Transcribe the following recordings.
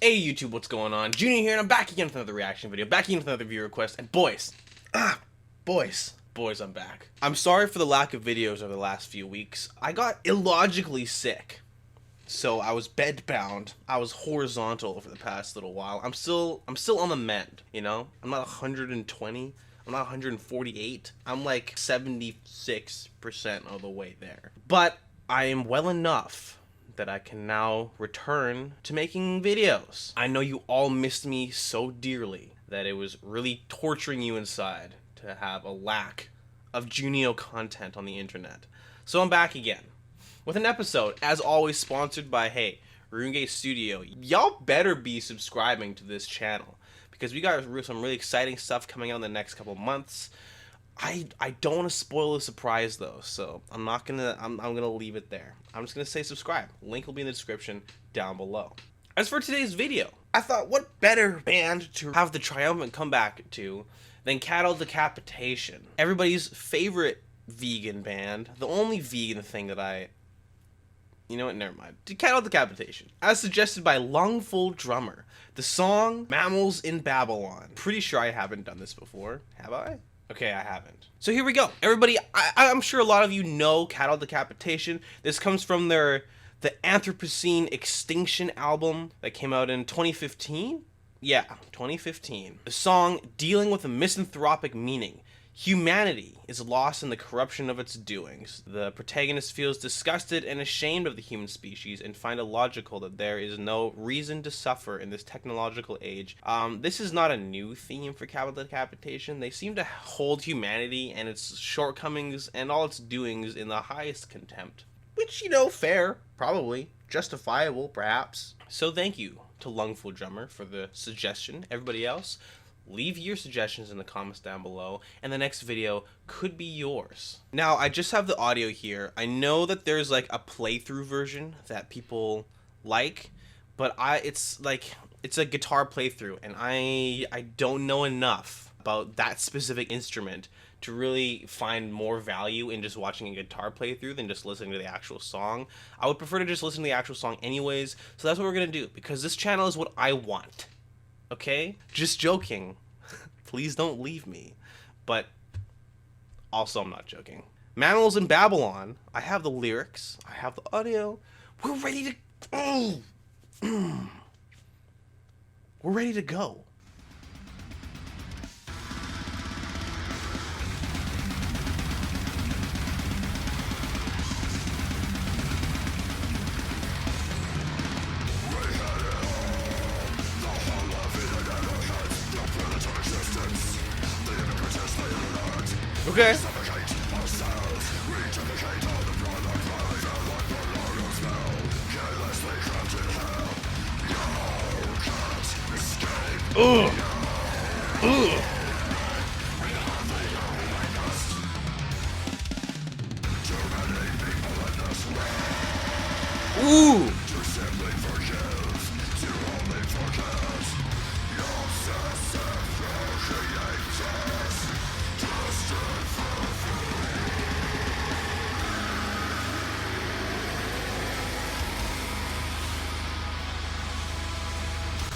Hey YouTube, what's going on? Junior here, and I'm back again with another reaction video, back again with another view request, and boys, I'm back. I'm sorry for the lack of videos over the last few weeks. I got illogically sick. So I was bedbound. I was horizontal for the past little while. I'm still on the mend, you know? I'm not 120. I'm not 148. I'm like 76% of the way there. But I am well enough that I can now return to making videos. I know you all missed me so dearly that it was really torturing you inside to have a lack of Juniio content on the internet. So I'm back again with an episode, as always, sponsored by, hey, Runge Studio. Y'all better be subscribing to this channel because we got some really exciting stuff coming out in the next couple months. I don't want to spoil the surprise though, so I'm gonna leave it there. I'm just gonna say subscribe. Link will be in the description down below. As for today's video, I thought what better band to have the triumphant comeback to than Cattle Decapitation, everybody's favorite vegan band, the only vegan thing that you know what, never mind. Cattle Decapitation, as suggested by Lungful Drummer. The song Mammals in Babylon. Pretty sure I haven't done this before, have I? Okay, I haven't. So here we go. Everybody, I'm sure a lot of you know Cattle Decapitation. This comes from the Anthropocene Extinction album that came out in 2015? Yeah, 2015. The song dealing with a misanthropic meaning. Humanity is lost in the corruption of its doings. The protagonist feels disgusted and ashamed of the human species and find it logical that there is no reason to suffer in this technological age. This is not a new theme for Cattle Decapitation. They seem to hold humanity and its shortcomings and all its doings in the highest contempt. Which, you know, fair, probably, justifiable, perhaps. So thank you to Lungful Drummer for the suggestion. Everybody else, leave your suggestions in the comments down below, and the next video could be yours. Now, I just have the audio here. I know that there's like a playthrough version that people like, but it's a guitar playthrough, and I don't know enough about that specific instrument to really find more value in just watching a guitar playthrough than just listening to the actual song. I would prefer to just listen to the actual song anyways, so that's what we're gonna do, because this channel is what I want. Okay? Just joking. Please don't leave me. But also, I'm not joking. Mammals in Babylon. I have the lyrics. I have the audio. We're ready to... We're ready to go. Okay. Ugh. Ugh. Ooh.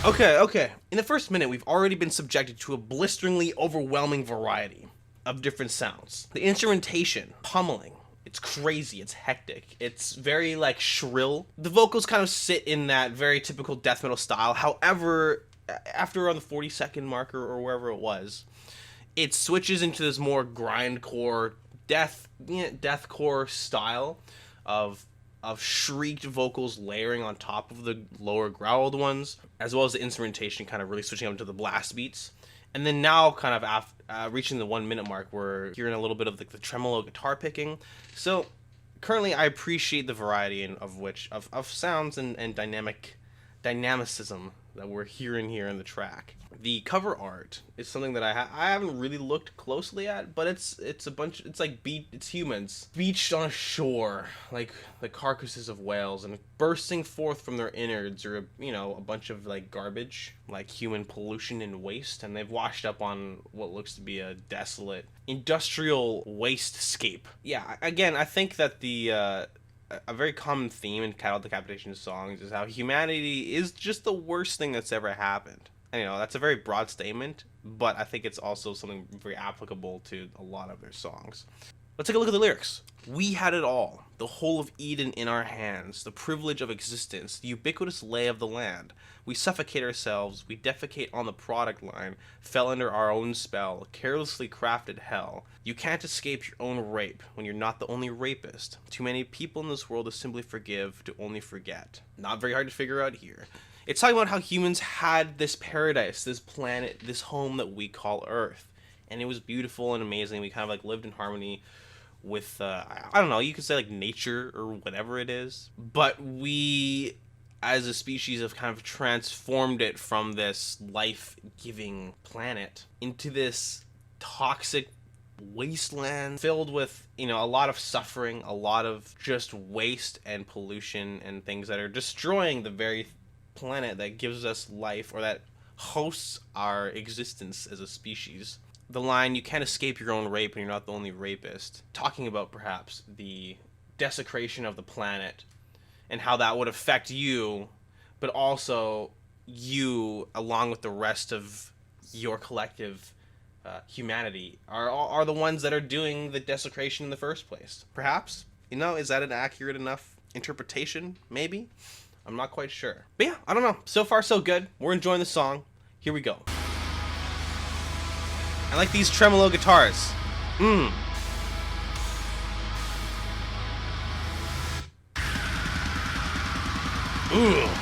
Okay. In the first minute, we've already been subjected to a blisteringly overwhelming variety of different sounds. The instrumentation, pummeling. It's crazy, it's hectic, it's very, like, shrill. The vocals kind of sit in that very typical death metal style. However, after around the 40-second marker or wherever it was, it switches into this more grindcore, deathcore style of shrieked vocals layering on top of the lower growled ones, as well as the instrumentation kind of really switching up into the blast beats. And then now, kind of after reaching the 1 minute mark, we're hearing a little bit of the tremolo guitar picking. So currently, I appreciate the variety of sounds and dynamicism that we're hearing here in the track. The cover art is something that I haven't really looked closely at, but it's humans beached on a shore, like the carcasses of whales, and bursting forth from their innards are, you know, a bunch of like garbage, like human pollution and waste, and they've washed up on what looks to be a desolate industrial wastescape. Yeah, again, I think that the a very common theme in Cattle Decapitation songs is how humanity is just the worst thing that's ever happened. And, that's a very broad statement, but I think it's also something very applicable to a lot of their songs. Let's take a look at the lyrics. We had it all, the whole of Eden in our hands, the privilege of existence, the ubiquitous lay of the land. We suffocate ourselves, we defecate on the product line, fell under our own spell, carelessly crafted hell. You can't escape your own rape when you're not the only rapist. Too many people in this world to simply forgive, to only forget. Not very hard to figure out here. It's talking about how humans had this paradise, this planet, this home that we call Earth. And it was beautiful and amazing. We kind of like lived in harmony with, I don't know, you could say like nature or whatever it is. But we, as a species, have kind of transformed it from this life-giving planet into this toxic wasteland filled with, a lot of suffering, a lot of just waste and pollution and things that are destroying the very planet that gives us life, or that hosts our existence as a species. The line, you can't escape your own rape and you're not the only rapist, talking about perhaps the desecration of the planet and how that would affect you, but also you, along with the rest of your collective humanity, are the ones that are doing the desecration in the first place. Perhaps, is that an accurate enough interpretation? Maybe? I'm not quite sure. But yeah, I don't know. So far, so good. We're enjoying the song. Here we go. I like these tremolo guitars. Ooh. Ugh.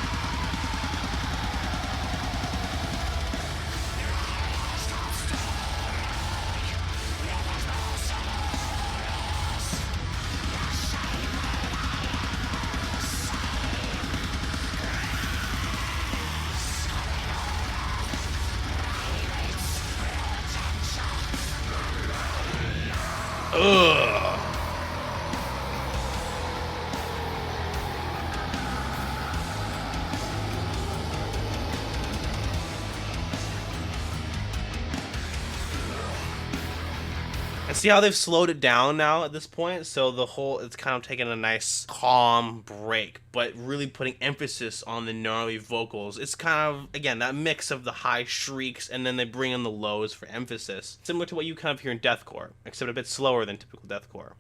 And see how they've slowed it down now at this point? So it's kind of taking a nice calm break, but really putting emphasis on the gnarly vocals. It's kind of, again, that mix of the high shrieks and then they bring in the lows for emphasis. Similar to what you kind of hear in deathcore, except a bit slower than typical deathcore.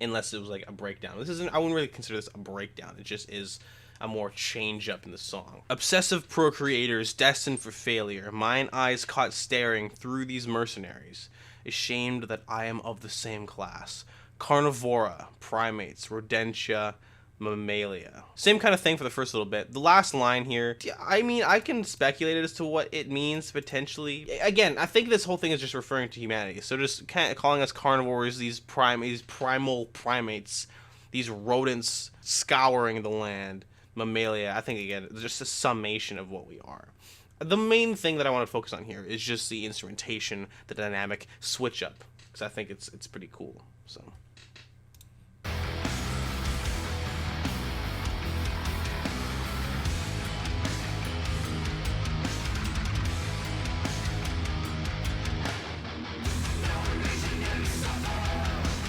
Unless it was like a breakdown. I wouldn't really consider this a breakdown. It just is a more change up in the song. Obsessive procreators destined for failure. Mine eyes caught staring through these mercenaries. Ashamed that I am of the same class. Carnivora, primates, rodentia, mammalia. Same kind of thing for the first little bit. The last line here, I mean, I can speculate as to what it means potentially. Again, I think this whole thing is just referring to humanity. So just kind of calling us carnivores, these primal primates, these rodents scouring the land, mammalia. I think, again, it's just a summation of what we are. The main thing that I want to focus on here is just the instrumentation, the dynamic switch up, because I think it's pretty cool. So.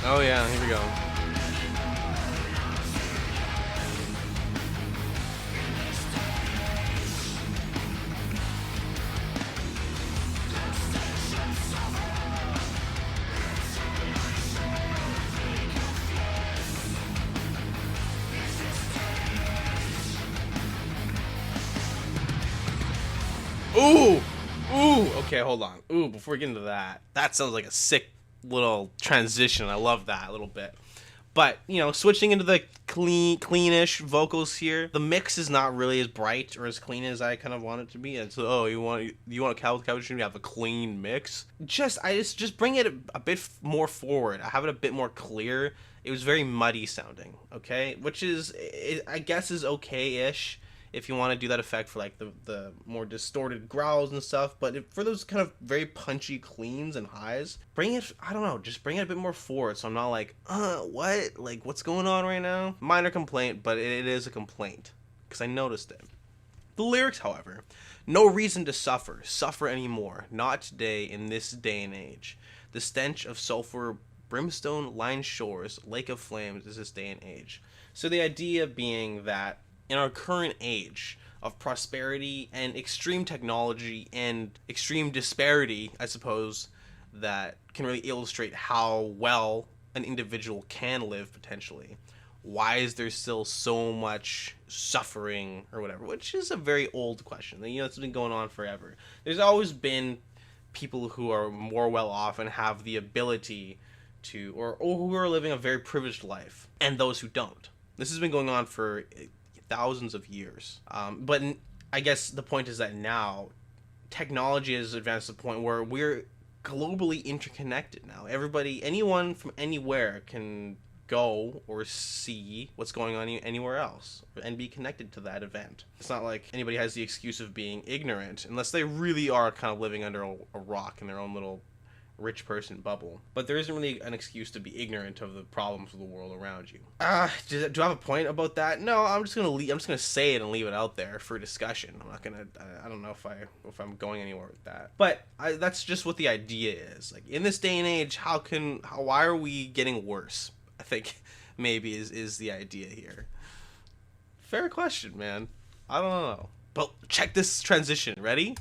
Oh yeah, here we go. Ooh! Ooh! Okay, hold on. Ooh, before we get into that, that sounds like a sick little transition. I love that a little bit. But, switching into the cleanish vocals here, the mix is not really as bright or as clean as I kind of want it to be. And so, you want a Cattle Decapitation to have a clean mix? Just bring it a bit more forward. I have it a bit more clear. It was very muddy sounding, okay? Which is, I guess, is okay-ish if you want to do that effect for like the more distorted growls and stuff. But for those kind of very punchy cleans and highs, bring it, I don't know, just bring it a bit more forward so I'm not like, what? Like, what's going on right now? Minor complaint, but it is a complaint because I noticed it. The lyrics, however, no reason to suffer anymore, not today in this day and age. The stench of sulfur brimstone lined shores, lake of flames is this day and age. So the idea being that in our current age of prosperity and extreme technology and extreme disparity, I suppose, that can really illustrate how well an individual can live potentially. Why is there still so much suffering or whatever? Which is a very old question. You know, it's been going on forever. There's always been people who are more well off and have the ability to, or who are living a very privileged life, and those who don't. This has been going on for thousands of years. But I guess the point is that now technology has advanced to the point where we're globally interconnected now. Everybody, anyone from anywhere can go or see what's going on anywhere else and be connected to that event. It's not like anybody has the excuse of being ignorant, unless they really are kind of living under a rock in their own little rich person bubble. But there isn't really an excuse to be ignorant of the problems of the world around you. Do I have a point about that? No, I'm just gonna say it and leave it out there for discussion. I'm not gonna. I don't know if I'm going anywhere with that. But that's just what the idea is. Like, in this day and age, why are we getting worse? I think maybe is the idea here. Fair question, man. I don't know. But check this transition. Ready?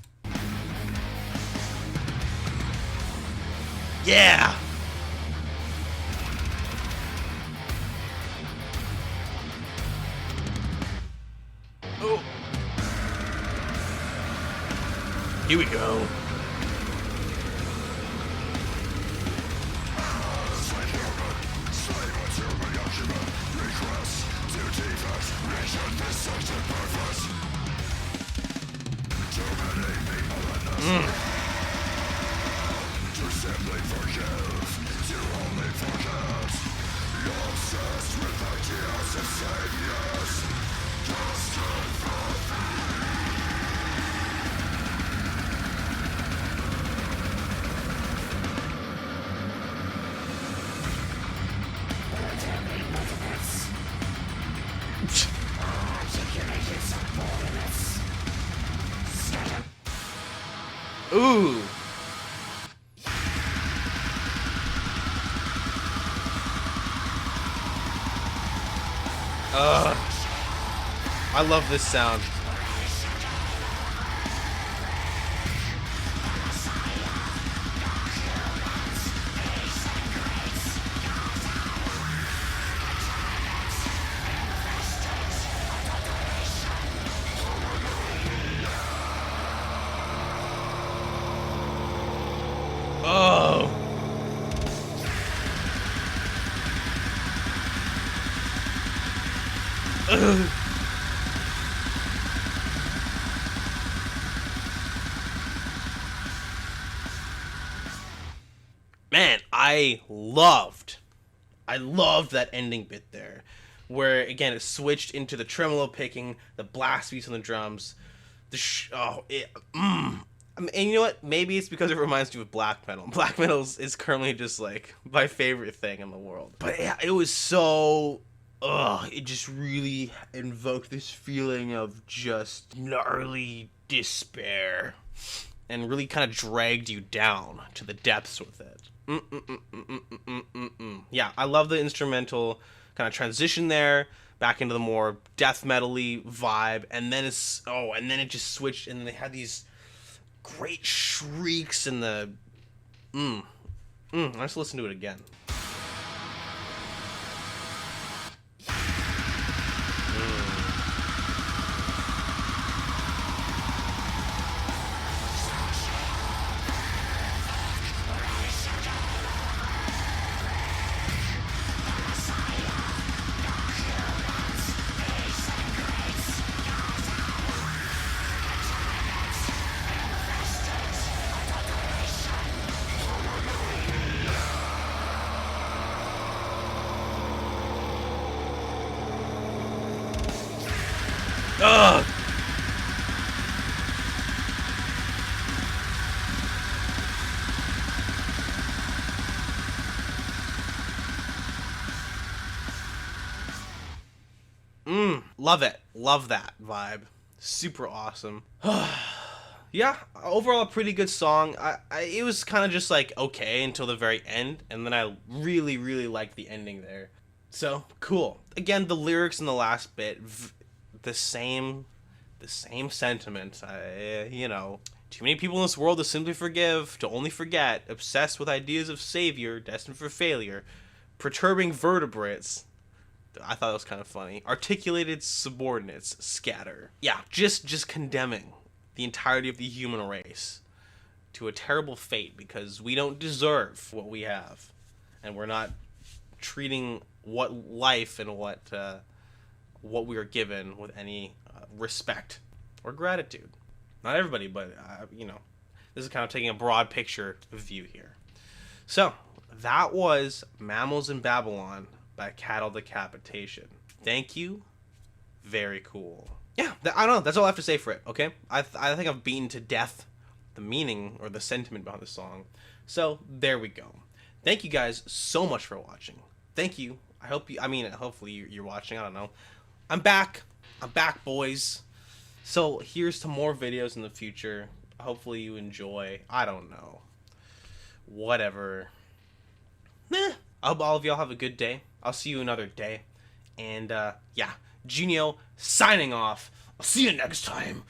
Yeah! Oh! Here we go. Ooh. I love this sound. Oh. Ugh. Man, I loved that ending bit there, where again it switched into the tremolo picking, the blast beats on the drums, and you know what? Maybe it's because it reminds me of black metal. Black metal is currently just like my favorite thing in the world. But yeah, it was so. It just really invoked this feeling of just gnarly despair, and really kind of dragged you down to the depths with it. Yeah, I love the instrumental kind of transition there back into the more death metal-y vibe, and then it just switched, and then they had these great shrieks and the let's listen to it again. Ugh. Love it. Love that vibe. Super awesome. Yeah, overall a pretty good song. It was kind of just like okay until the very end, and then I really really liked the ending there. So cool. Again, the lyrics in the last bit, the same, the same sentiment. Too many people in this world to simply forgive, to only forget, obsessed with ideas of savior, destined for failure, perturbing vertebrates. I thought that was kind of funny. Articulated subordinates scatter. Yeah, just condemning the entirety of the human race to a terrible fate because we don't deserve what we have, and we're not treating what life and what we are given with any respect or gratitude. Not everybody, but this is kind of taking a broad picture view here. So that was Mammals in Babylon by Cattle Decapitation. Thank you. Very cool. Yeah, I don't know. That's all I have to say for it, okay? I think I've beaten to death the meaning or the sentiment behind the song. So, there we go. Thank you guys so much for watching. Thank you. Hopefully you're watching. I don't know. I'm back. I'm back, boys. So, here's to more videos in the future. Hopefully you enjoy. I don't know. Whatever. I hope all of y'all have a good day. I'll see you another day. And, yeah. Juniio signing off. I'll see you next time.